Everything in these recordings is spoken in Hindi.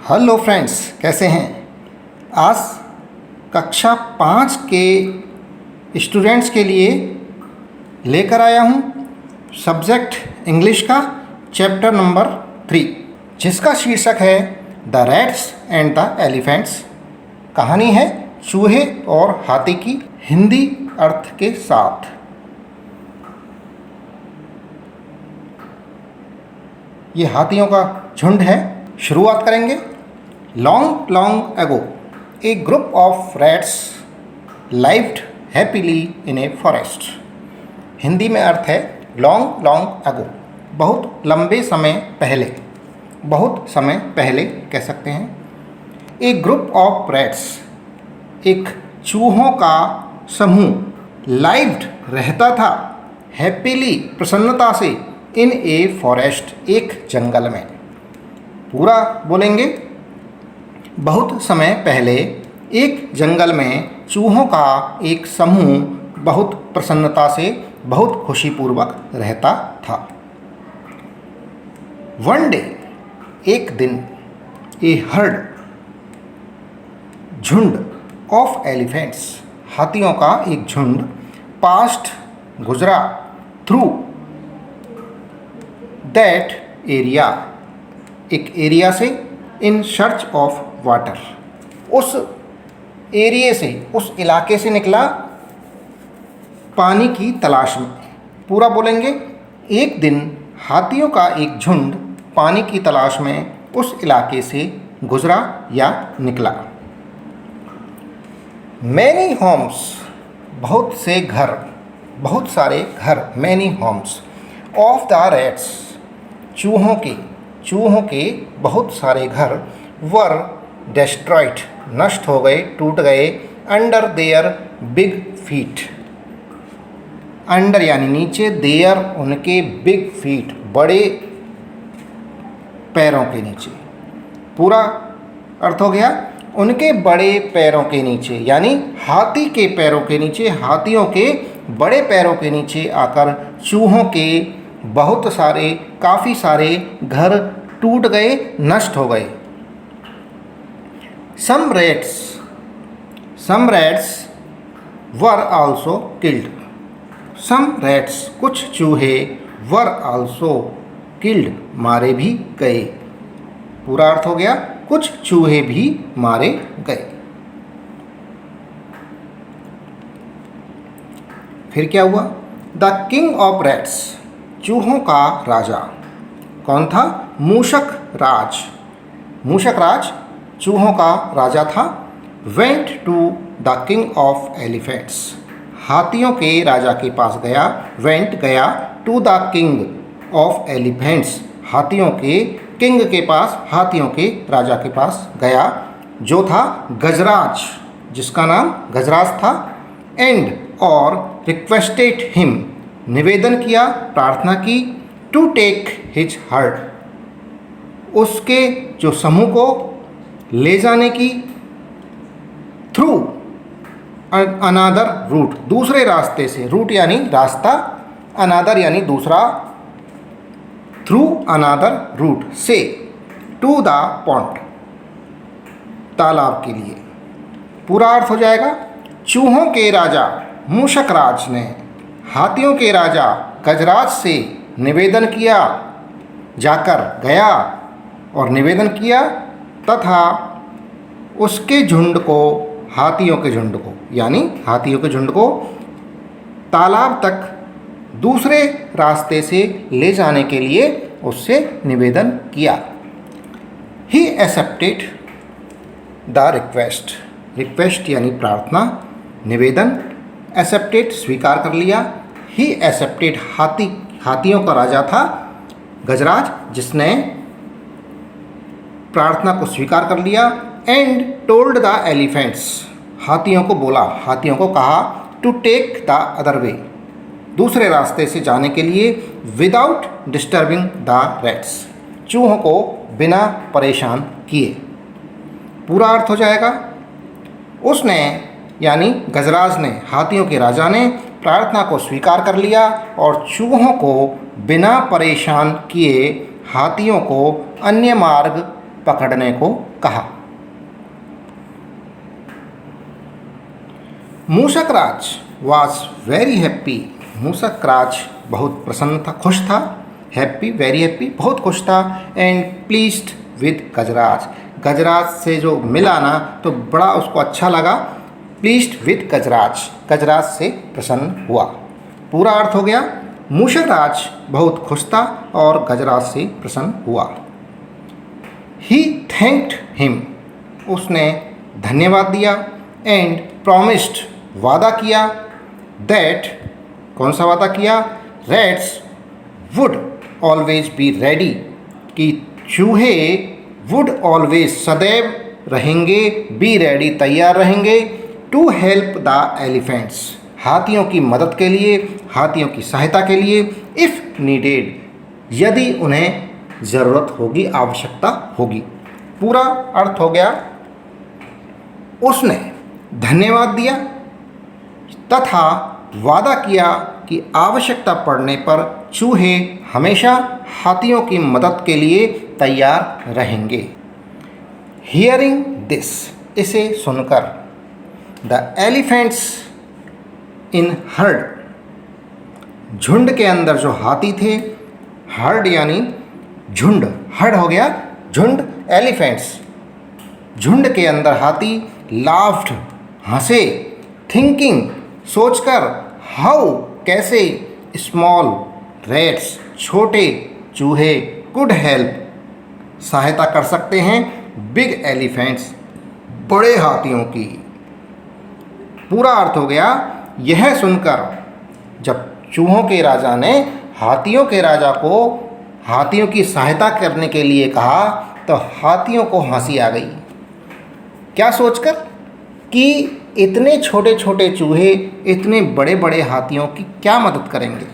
हेलो फ्रेंड्स, कैसे हैं। आज कक्षा 5 के स्टूडेंट्स के लिए लेकर आया हूं सब्जेक्ट इंग्लिश का चैप्टर नंबर 3, जिसका शीर्षक है the rats and the elephants. कहानी है चूहे और हाथी की, हिंदी अर्थ के साथ। ये हाथियों का झुंड है। शुरुआत करेंगे। Long long ago A group of rats lived happily in a forest. Hindi में अर्थ है लॉन्ग लॉन्ग एगो, बहुत लंबे समय पहले, बहुत समय पहले कह सकते हैं। ए ग्रुप ऑफ रैट्स, एक चूहों का समूह, लाइव्ड रहता था, हैप्पीली प्रसन्नता से, इन ए फॉरेस्ट एक जंगल में। पूरा बोलेंगे। बहुत समय पहले एक जंगल में चूहों का एक समूह बहुत प्रसन्नता से, बहुत खुशीपूर्वक रहता था। वन डे, एक दिन, ए हर्ड, झुंड ऑफ एलिफेंट्स, हाथियों का एक झुंड, पास्ट, गुजरा, थ्रू दैट एरिया, एक एरिया से, इन सर्च ऑफ वाटर, उस एरिया से, उस इलाके से निकला पानी की तलाश में। पूरा बोलेंगे। एक दिन हाथियों का एक झुंड पानी की तलाश में उस इलाके से गुजरा या निकला। मैनी होम्स, बहुत से घर, बहुत सारे घर, many homes, of the rats, चूहों के बहुत सारे घर, वर डेस्ट्रॉयड, नष्ट हो गए, टूट गए, under their big feet, under यानी नीचे, देयर उनके, बिग फीट बड़े पैरों के नीचे। पूरा अर्थ हो गया, उनके बड़े पैरों के नीचे, यानी हाथी के पैरों के नीचे, हाथियों के बड़े पैरों के नीचे आकर चूहों के बहुत सारे, काफ़ी सारे घर टूट गए, नष्ट हो गए। Some rats were also killed, some rats, कुछ चूहे, वर आल्सो किल्ड, मारे भी गए। पूरा अर्थ हो गया, कुछ चूहे भी मारे गए। फिर क्या हुआ। द किंग ऑफ रैट्स, चूहों का राजा। कौन था। मूषक राज, मूषक राज चूहों का राजा था। Went to the king of elephants, हाथियों के राजा के पास गया। वेंट गया, to the king of elephants, हाथियों के किंग के पास, हाथियों के राजा के पास गया, जो था गजराज, जिसका नाम गजराज था। एंड और रिक्वेस्टेड हिम, निवेदन किया, प्रार्थना की, टू टेक हिज हर्ड, उसके जो समूह को ले जाने की, थ्रू अनादर रूट, दूसरे रास्ते से, रूट यानी रास्ता, अनादर यानी दूसरा, थ्रू अनादर रूट से, टू द पॉन्ड, तालाब के लिए। पूरा अर्थ हो जाएगा। चूहों के राजा मूषक राज ने हाथियों के राजा गजराज से निवेदन किया, जाकर गया और निवेदन किया, तथा उसके झुंड को, हाथियों के झुंड को, यानी हाथियों के झुंड को तालाब तक दूसरे रास्ते से ले जाने के लिए उससे निवेदन किया। He accepted the request, request यानी प्रार्थना, निवेदन, एक्सेप्टेड स्वीकार कर लिया। ही एक्सेप्टेड, हाथियों का राजा था गजराज, जिसने प्रार्थना को स्वीकार कर लिया। एंड टोल्ड द एलिफेंट्स, हाथियों को बोला, हाथियों को कहा, to take the other way, दूसरे रास्ते से जाने के लिए, विदाउट डिस्टर्बिंग द रैट्स, चूहों को बिना परेशान किए। पूरा अर्थ हो जाएगा। उसने यानी गजराज ने, हाथियों के राजा ने प्रार्थना को स्वीकार कर लिया और चूहों को बिना परेशान किए हाथियों को अन्य मार्ग पकड़ने को कहा। मूषक राज वॉज वेरी हैप्पी। मूषक राज बहुत प्रसन्न था, खुश था। हैप्पी, वेरी हैप्पी, बहुत खुश था। एंड प्लीज्ड विद गजराज। गजराज से जो मिला ना तो बड़ा उसको अच्छा लगा। प्लीज्ड विद गजराज, गजराज से प्रसन्न हुआ। पूरा अर्थ हो गया, मूषक राज बहुत खुश था और गजराज से प्रसन्न हुआ। ही थैंक्ड हिम, उसने धन्यवाद दिया। एंड प्रॉमिस्ड, वादा किया। दैट, कौन सा वादा किया? Rats would always be ready, कि चूहे वुड ऑलवेज, सदैव रहेंगे, बी रेडी, तैयार रहेंगे, टू हेल्प द एलिफेंट्स, हाथियों की मदद के लिए, हाथियों की सहायता के लिए, इफ़ नीडेड, यदि उन्हें ज़रूरत होगी, आवश्यकता होगी। पूरा अर्थ हो गया, उसने धन्यवाद दिया तथा वादा किया कि आवश्यकता पड़ने पर चूहे हमेशा हाथियों की मदद के लिए तैयार रहेंगे। हियरिंग दिस, इसे सुनकर, द एलिफेंट्स इन हर्ड, झुंड के अंदर जो हाथी थे, हर्ड यानी झुंड, हर्ड हो गया झुंड, एलिफेंट्स झुंड के अंदर हाथी, लाफ्ड, हंसे, थिंकिंग, सोचकर, हाउ, कैसे, स्मॉल रैट्स, छोटे चूहे, कुड हेल्प, सहायता कर सकते हैं, बिग एलिफेंट्स, बड़े हाथियों की। पूरा अर्थ हो गया, यह सुनकर जब चूहों के राजा ने हाथियों के राजा को हाथियों की सहायता करने के लिए कहा तो हाथियों को हंसी आ गई। क्या सोचकर? कि इतने छोटे छोटे चूहे इतने बड़े बड़े हाथियों की क्या मदद करेंगे।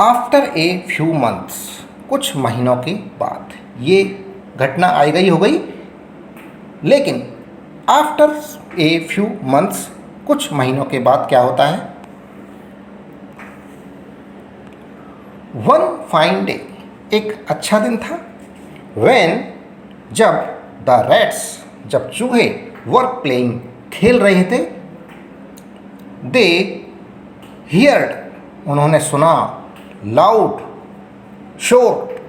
आफ्टर ए फ्यू मंथ्स, कुछ महीनों के बाद, ये घटना आई गई हो गई, लेकिन आफ्टर ए फ्यू मंथ्स, कुछ महीनों के बाद क्या होता है? वन फाइन डे, एक अच्छा दिन था। व्हेन, जब, द रैट्स, जब चूहे, वर प्लेइंग, खेल रहे थे, दे हियर्ड, उन्होंने सुना, लाउड शोर,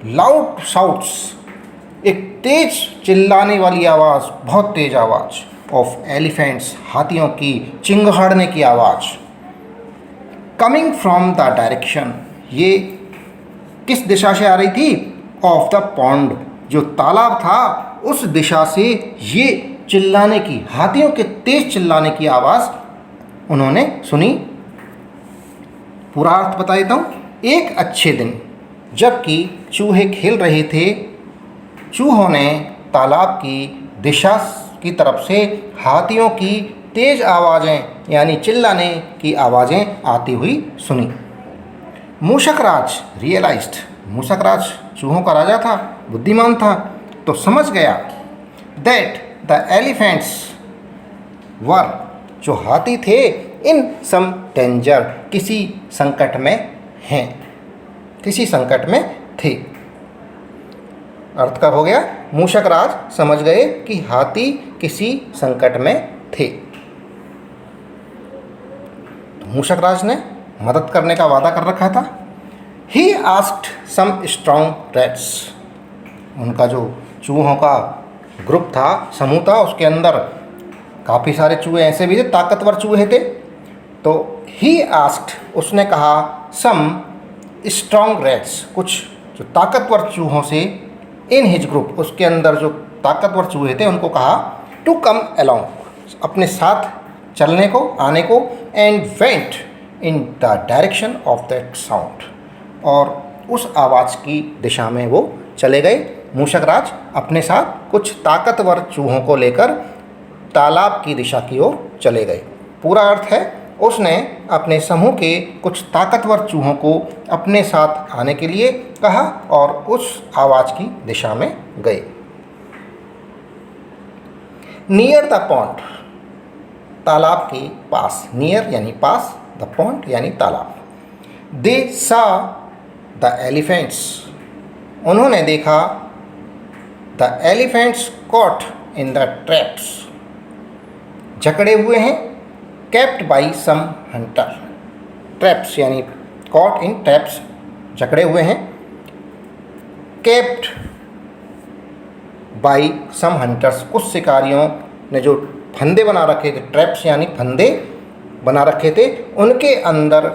लाउड शाउट्स, एक तेज चिल्लाने वाली आवाज़, बहुत तेज आवाज़, ऑफ एलिफेंट्स, हाथियों की चिंगाड़ने की आवाज़, कमिंग फ्रॉम द डायरेक्शन, ये किस दिशा से आ रही थी? ऑफ द पॉन्ड, जो तालाब था उस दिशा से ये चिल्लाने की, हाथियों के तेज चिल्लाने की आवाज़ उन्होंने सुनी। पूरा अर्थ बता देता हूँ। एक अच्छे दिन, जबकि चूहे खेल रहे थे, चूहों ने तालाब की दिशा की तरफ से हाथियों की तेज आवाज़ें यानी चिल्लाने की आवाज़ें आती हुई सुनी। मूषक राज रियलाइज्ड, मूषक राज चूहों का राजा था, बुद्धिमान था, तो समझ गया दैट द एलिफेंट्स वर, जो हाथी थे, इन सम डेंजर, किसी संकट में हैं, किसी संकट में थे। अर्थ का हो गया, मूषक राज समझ गए कि हाथी किसी संकट में थे। तो मूषक राज ने मदद करने का वादा कर रखा था। He asked some strong rats, उनका जो चूहों का ग्रुप था, समूह था, उसके अंदर काफ़ी सारे चूहे ऐसे भी थे, ताकतवर चूहे थे। तो ही आस्क्ड, उसने कहा, सम स्ट्रॉन्ग रैट्स, कुछ जो ताकतवर चूहों से, इन हिज ग्रुप, उसके अंदर जो ताकतवर चूहे थे उनको कहा, टू कम अलोंग, अपने साथ चलने को, आने को, and went in the direction of that sound, और उस आवाज़ की दिशा में वो चले गए। मूषक राज अपने साथ कुछ ताकतवर चूहों को लेकर तालाब की दिशा की ओर चले गए। पूरा अर्थ है, उसने अपने समूह के कुछ ताकतवर चूहों को अपने साथ आने के लिए कहा और उस आवाज़ की दिशा में गए। नियर द पॉन्ड, तालाब के पास, नियर यानी पास, द पॉन्ड यानी तालाब। दे सा द एलिफेंट्स, उन्होंने देखा the elephants caught in the traps, जकड़े हुए हैं, kept by some hunter. Traps यानी कॉट इन ट्रैप्स, जकड़े हुए हैं, केप्ट बाई सम हंटर्स, कुछ शिकारियों ने जो फंदे बना रखे थे, ट्रैप्स यानी फंदे बना रखे थे, उनके अंदर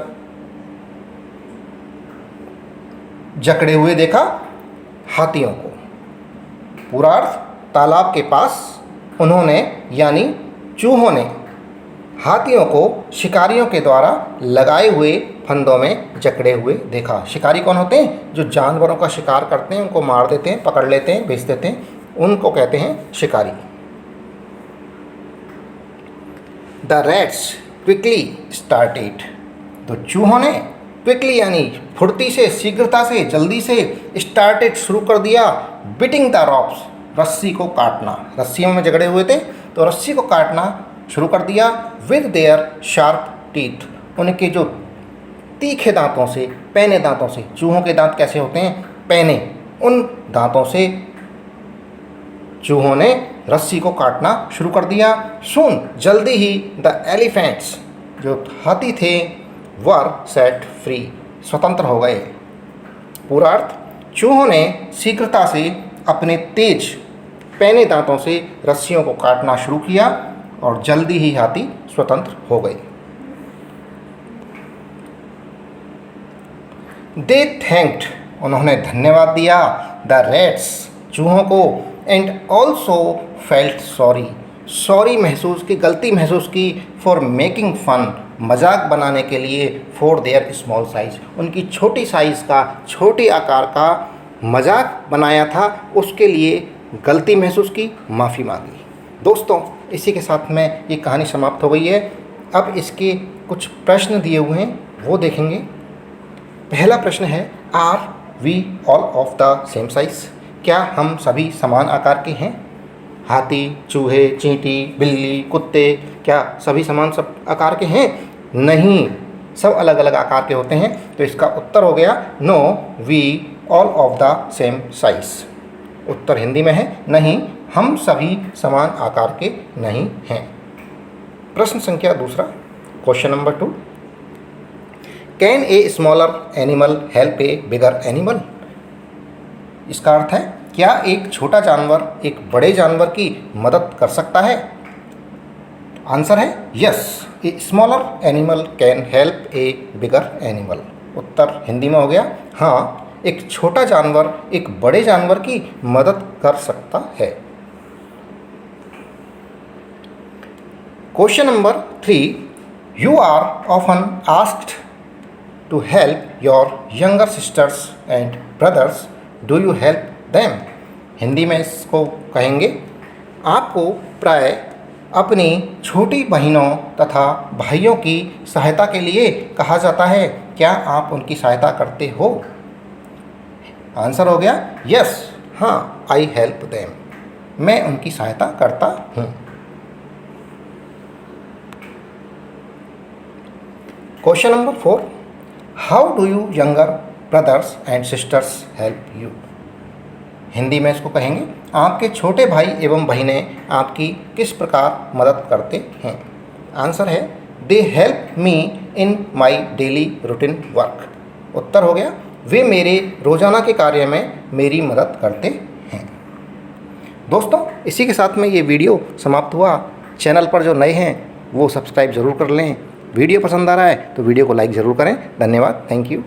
जकड़े हुए देखा हाथियों को। पूरा अर्थ, तालाब के पास उन्होंने यानी चूहों ने हाथियों को शिकारियों के द्वारा लगाए हुए फंदों में जकड़े हुए देखा। शिकारी कौन होते हैं? जो जानवरों का शिकार करते हैं, उनको मार देते हैं, पकड़ लेते हैं, बेच देते हैं, उनको कहते हैं शिकारी। द रैट्स क्विकली स्टार्टेड, तो चूहों ने क्विकली यानी फुर्ती से, शीघ्रता से, जल्दी से, स्टार्टेड शुरू कर दिया, बिटिंग द रॉप्स, रस्सी को काटना। रस्सियों में जकड़े हुए थे तो रस्सी को काटना शुरू कर दिया। विद देयर शार्प टीथ, उनके जो तीखे दांतों से, पैने दांतों से, चूहों के दांत कैसे होते हैं? पैने, उन दांतों से चूहों ने रस्सी को काटना शुरू कर दिया। सून, जल्दी ही, द एलिफेंट्स, जो हाथी थे, वर सेट फ्री, स्वतंत्र हो गए। पूरा अर्थ, चूहों ने शीघ्रता से अपने तेज पैने दांतों से रस्सियों को काटना शुरू किया और जल्दी ही हाथी स्वतंत्र हो गए। दे थैंक्ड, उन्होंने धन्यवाद दिया, द रैट्स, चूहों को, and also felt sorry, sorry महसूस की, गलती महसूस की, फॉर मेकिंग फन, मजाक बनाने के लिए, फॉर देयर स्मॉल साइज, उनकी छोटी साइज़ का, छोटे आकार का मजाक बनाया था, उसके लिए गलती महसूस की, माफ़ी मांगी। दोस्तों, इसी के साथ में ये कहानी समाप्त हो गई है। अब इसके कुछ प्रश्न दिए हुए हैं, वो देखेंगे। पहला प्रश्न है, are we all of the same size, क्या हम सभी समान आकार के हैं? हाथी, चूहे, चींटी, बिल्ली, कुत्ते, क्या सभी समान सब आकार के हैं? नहीं, सब अलग अलग आकार के होते हैं। तो इसका उत्तर हो गया no, we all of the same size. उत्तर हिंदी में है, नहीं, हम सभी समान आकार के नहीं हैं। प्रश्न संख्या दूसरा, question number 2, can a smaller animal help a bigger animal? इसका अर्थ है, क्या एक छोटा जानवर एक बड़े जानवर की मदद कर सकता है? आंसर है yes, a smaller animal can help a bigger animal. उत्तर हिंदी में हो गया, हाँ, एक छोटा जानवर एक बड़े जानवर की मदद कर सकता है। Question number 3, you are often asked to help your younger sisters and brothers, do you help them? Hindi में इसको कहेंगे, आपको प्राय अपनी छोटी बहनों तथा भाइयों की सहायता के लिए कहा जाता है, क्या आप उनकी सहायता करते हो? आंसर हो गया यस, हाँ, आई हेल्प देम, मैं उनकी सहायता करता हूँ। Question number 4, how do you younger brothers and sisters help you? Hindi में इसको कहेंगे, आपके छोटे भाई एवं बहनें आपकी किस प्रकार मदद करते हैं? आंसर है, they help me in my daily routine work. उत्तर हो गया, वे मेरे रोज़ाना के कार्य में मेरी मदद करते हैं। दोस्तों, इसी के साथ में ये वीडियो समाप्त हुआ। चैनल पर जो नए हैं वो सब्सक्राइब ज़रूर कर लें। वीडियो पसंद आ रहा है तो वीडियो को लाइक ज़रूर करें। धन्यवाद, थैंक यू।